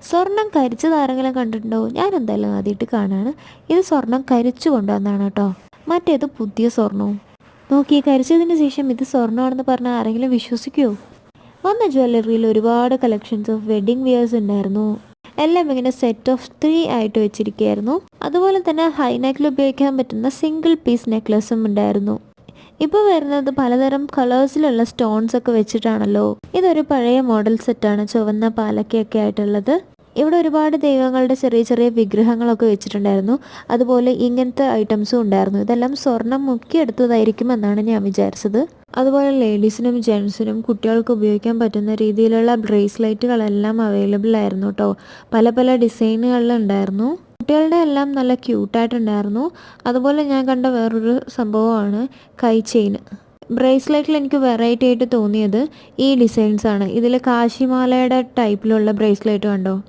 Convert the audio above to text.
സ്വർണം കരിച്ചത് ആരെങ്കിലും കണ്ടിട്ടുണ്ടോ? ഞാൻ എന്തായാലും ആദ്യമായിട്ട് കാണാണ്. ഇത് സ്വർണം കരിച്ചു കൊണ്ടുവന്നതാണ് കേട്ടോ. മറ്റേത് പുതിയ സ്വർണവും. നോക്കി കരിച്ചതിന് ശേഷം ഇത് സ്വർണ്ണമാണെന്ന് പറഞ്ഞാൽ ആരെങ്കിലും വിശ്വസിക്കുമോ? വന്ന ജ്വല്ലറിയിൽ ഒരുപാട് കളക്ഷൻസ് ഓഫ് വെഡ്ഡിങ് വിയേഴ്സ് ഉണ്ടായിരുന്നു. എല്ലാം ഇങ്ങനെ സെറ്റ് ഓഫ് 3 ആയിട്ട് വെച്ചിരിക്കുകയായിരുന്നു. അതുപോലെ തന്നെ ഹൈനെക്കിൽ ഉപയോഗിക്കാൻ പറ്റുന്ന സിംഗിൾ പീസ് നെക്ലസും ഉണ്ടായിരുന്നു. ഇപ്പോൾ വരുന്നത് പലതരം കളേഴ്സിലുള്ള സ്റ്റോൺസ് ഒക്കെ വെച്ചിട്ടാണല്ലോ. ഇതൊരു പഴയ മോഡൽ സെറ്റാണ്, ചുവന്ന പാലക്കയൊക്കെ ആയിട്ടുള്ളത്. ഇവിടെ ഒരുപാട് ദൈവങ്ങളുടെ ചെറിയ ചെറിയ വിഗ്രഹങ്ങളൊക്കെ വെച്ചിട്ടുണ്ടായിരുന്നു. അതുപോലെ ഇങ്ങനത്തെ ഐറ്റംസും ഉണ്ടായിരുന്നു. ഇതെല്ലാം സ്വർണം മുക്കിയെടുത്തതായിരിക്കും എന്നാണ് ഞാൻ വിചാരിച്ചത്. അതുപോലെ ലേഡീസിനും ജെൻസിനും കുട്ടികൾക്ക് ഉപയോഗിക്കാൻ പറ്റുന്ന രീതിയിലുള്ള ബ്രേസ്ലെറ്റുകളെല്ലാം അവൈലബിൾ ആയിരുന്നു കേട്ടോ. പല പല ഡിസൈനുകളിലുണ്ടായിരുന്നു. കുട്ടികളുടെ എല്ലാം നല്ല ക്യൂട്ടായിട്ടുണ്ടായിരുന്നു. അതുപോലെ ഞാൻ കണ്ട വേറൊരു സംഭവമാണ് കൈ ചെയിൻ. ബ്രേസ്ലെറ്റിൽ എനിക്ക് വെറൈറ്റി ആയിട്ട് തോന്നിയത് ഈ ഡിസൈൻസാണ്. ഇതിൽ കാശിമാലയുടെ ടൈപ്പിലുള്ള ബ്രേസ്ലെറ്റ് കണ്ടോ.